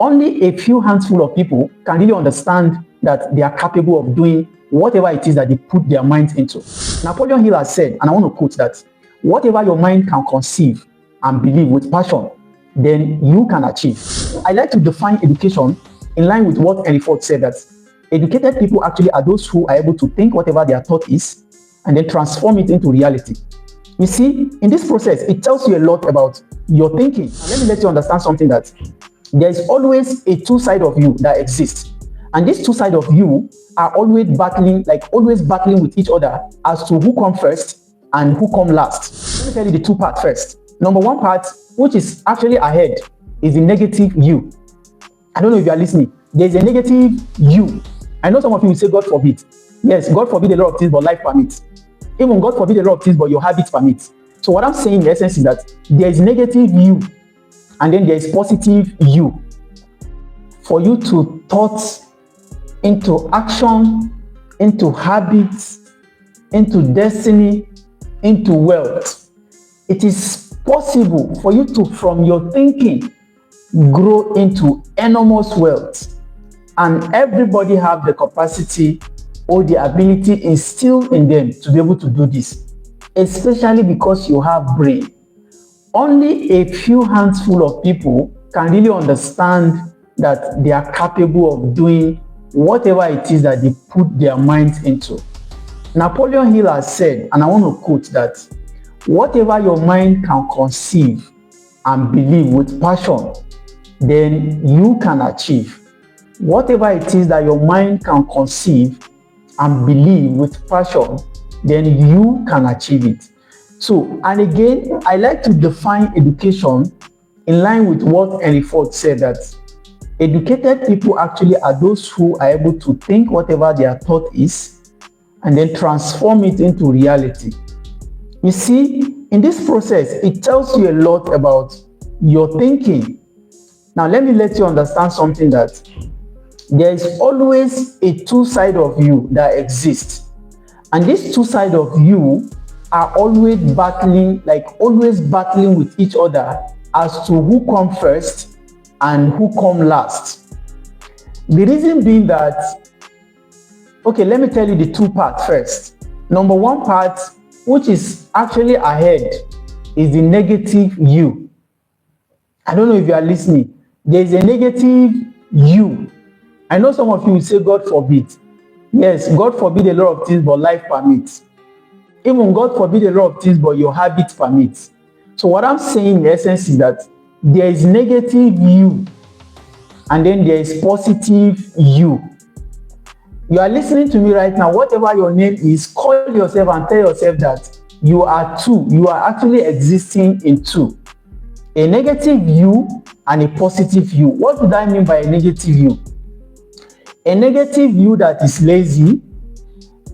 Only a few handful of people can really understand that they are capable of doing whatever it is that they put their minds into. Napoleon Hill has said, and I want to quote that, whatever your mind can conceive and believe with passion, then you can achieve. I like to define education in line with what Henry Ford said, that educated people actually are those who are able to think whatever their thought is and then transform it into reality. You see, in this process, it tells you a lot about your thinking. And let me let you understand something, that there is always a two sides of you that exist. And these two sides of you are always battling with each other as to who come first and who come last. Let me tell you the two parts first. Number one part, which is actually ahead, is the negative you. I don't know if you are listening. There's a negative you. I know some of you will say, God forbid. Yes, God forbid a lot of things, but life permits. Even God forbid a lot of things, but your habits permit. So what I'm saying in essence is that there is negative you, and then there is positive you. For you to thought into action, into habits, into destiny, into wealth. It is possible for you to, from your thinking, grow into enormous wealth. And everybody have the capacity or the ability instilled in them to be able to do this, especially because you have brain. Only a few handful of people can really understand that they are capable of doing whatever it is that they put their minds into. Napoleon Hill has said, and I want to quote that, whatever your mind can conceive and believe with passion, then you can achieve. Whatever it is that your mind can conceive and believe with passion, then you can achieve it. So, and again, I like to define education in line with what Henry Ford said, that educated people actually are those who are able to think whatever their thought is and then transform it into reality. You see, in this process, it tells you a lot about your thinking. Now, let me let you understand something, that there is always a two sides of you that exist. And these two sides of you are always battling with each other as to who come first and who come last. The reason being that, okay, let me tell you the two parts first. Number one part, which is actually ahead, is the negative you. I don't know if you are listening. There is a negative you. I know some of you will say, God forbid. Yes, God forbid a lot of things, but life permits. Even God forbid a lot of things, but your habits permit. So what I'm saying in essence is that there is negative you, and then there is positive you. You are listening to me right now. Whatever your name is, call yourself and tell yourself that you are two. You are actually existing in two. A negative you and a positive you. What do I mean by a negative you? A negative you that is lazy,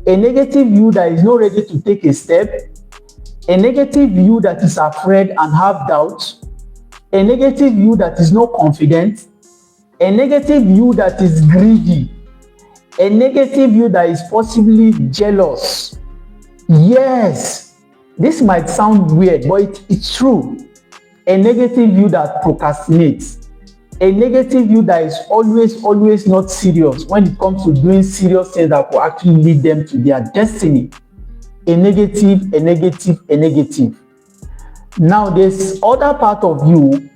a negative you that is not ready to take a step, a negative you that is afraid and have doubts, a negative you that is not confident, a negative you that is greedy, a negative you that is possibly jealous. Yes, this might sound weird, but it's true. A negative you that procrastinates, a negative you that is always not serious when it comes to doing serious things that will actually lead them to their destiny. A negative. Now there's other part of you,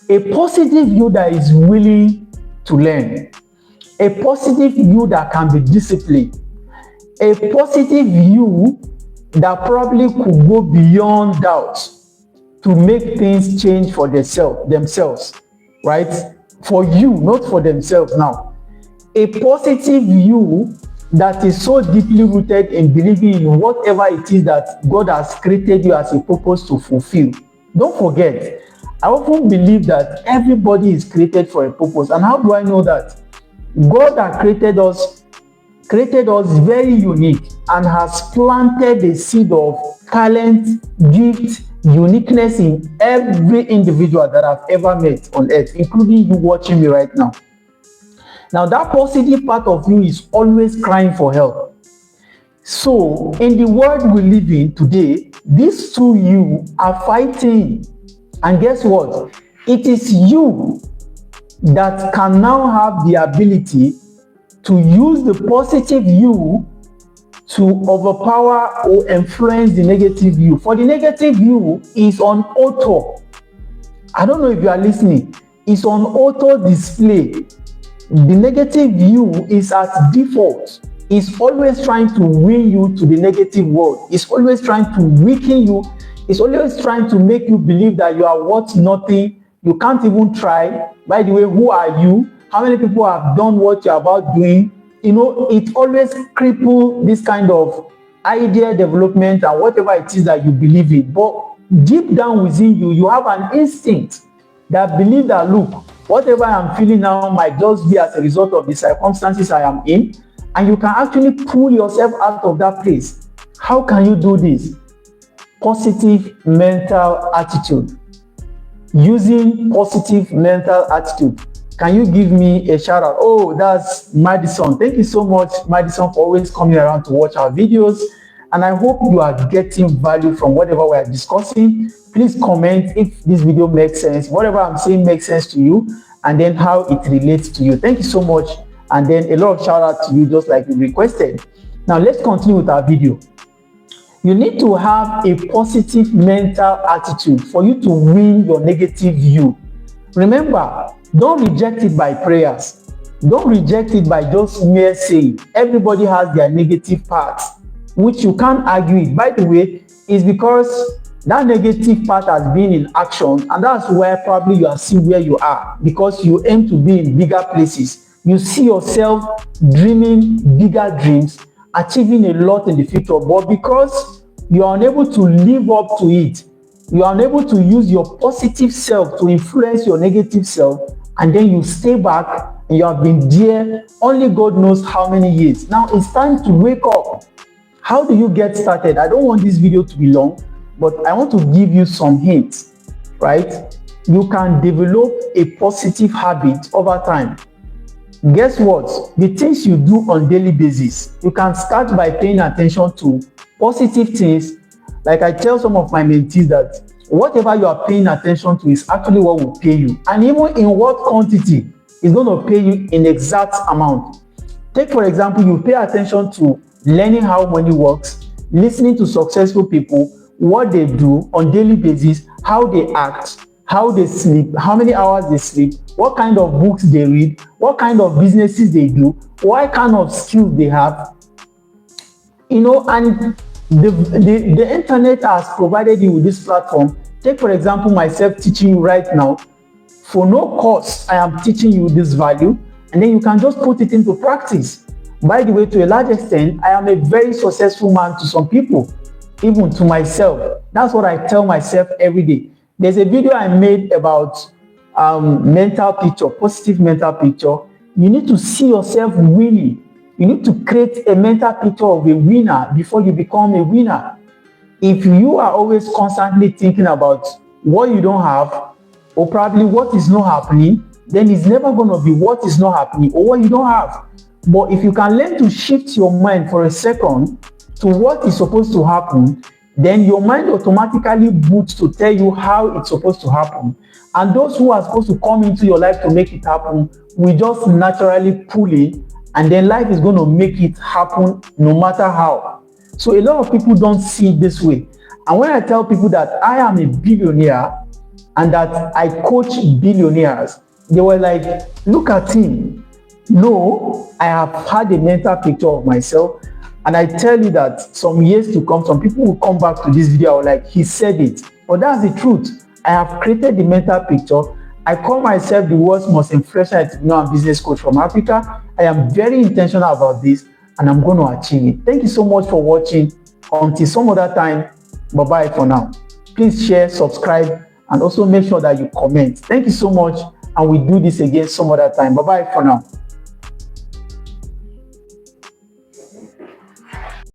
a positive you that is willing to learn, a positive you that can be disciplined, a positive you that probably could go beyond doubt to make things change for themselves, right? For you, not for themselves now. A positive you that is so deeply rooted in believing in whatever it is that God has created you as a purpose to fulfill. Don't forget, I often believe that everybody is created for a purpose. And how do I know that? God that created us very unique and has planted the seed of talent, gift, uniqueness in every individual that I've ever met on earth, including you watching me right now. Now, that positive part of you is always crying for help. So, in the world we live in today, these two you are fighting. And guess what? It is you that can now have the ability to use the positive you to overpower or influence the negative you. For the negative you is on auto. I don't know if you are listening. It's on auto display. The negative you is at default. It's always trying to win you to the negative world. It's always trying to weaken you. It's always trying to make you believe that you are worth nothing. You can't even try. By the way, who are you? How many people have done what you're about doing? You know, it always cripples this kind of idea development and whatever it is that you believe in. But deep down within you, you have an instinct that believe that, look, whatever I'm feeling now might just be as a result of the circumstances I am in, and you can actually pull yourself out of that place. How can you do this? Positive mental attitude. Using positive mental attitude. Can you give me a shout out? Oh, that's Madison. Thank you so much, Madison, for always coming around to watch our videos. And I hope you are getting value from whatever we are discussing. Please comment if this video makes sense, whatever I'm saying makes sense to you, and then how it relates to you. Thank you so much. And then a lot of shout out to you, just like you requested. Now let's continue with our video. You need to have a positive mental attitude for you to win your negative view. Remember, don't reject it by prayers. Don't reject it by just mere saying. Everybody has their negative parts, which you can't argue it. By the way, it's because that negative part has been in action, and that's where probably you are seeing where you are, because you aim to be in bigger places. You see yourself dreaming bigger dreams, achieving a lot in the future, but because you are unable to live up to it, you are unable to use your positive self to influence your negative self, and then you stay back and you have been there only God knows how many years. Now it's time to wake up. How do you get started? I don't want this video to be long, but I want to give you some hints, right? You can develop a positive habit over time. Guess what? The things you do on a daily basis, you can start by paying attention to positive things. Like I tell some of my mentees that whatever you are paying attention to is actually what will pay you. And even in what quantity is going to pay you in exact amount. Take for example, you pay attention to learning how money works, listening to successful people, what they do on a daily basis, how they act, how they sleep, how many hours they sleep, what kind of books they read, what kind of businesses they do, what kind of skills they have. You know, and the internet has provided you with this platform. Take for example myself teaching you right now. For no cost, I am teaching you this value, and then you can just put it into practice. By the way, to a large extent, I am a very successful man to some people, even to myself. That's what I tell myself every day. There's a video I made about mental picture, positive mental picture. You need to see yourself winning. You need to create a mental picture of a winner before you become a winner. If you are always constantly thinking about what you don't have, or probably what is not happening, then it's never going to be what is not happening or what you don't have. But if you can learn to shift your mind for a second to what is supposed to happen, then your mind automatically boots to tell you how it's supposed to happen. And those who are supposed to come into your life to make it happen will just naturally pull it, and then life is going to make it happen no matter how. So a lot of people don't see it this way. And when I tell people that I am a billionaire and that I coach billionaires, they were like, look at him. No, I have had a mental picture of myself. And I tell you that some years to come, some people will come back to this video like, he said it. But that's the truth. I have created the mental picture. I call myself the world's most influential entrepreneur and business coach from Africa. I am very intentional about this, and I'm going to achieve it. Thank you so much for watching. Until some other time, bye-bye for now. Please share, subscribe, and also make sure that you comment. Thank you so much, and we'll do this again some other time. Bye-bye for now.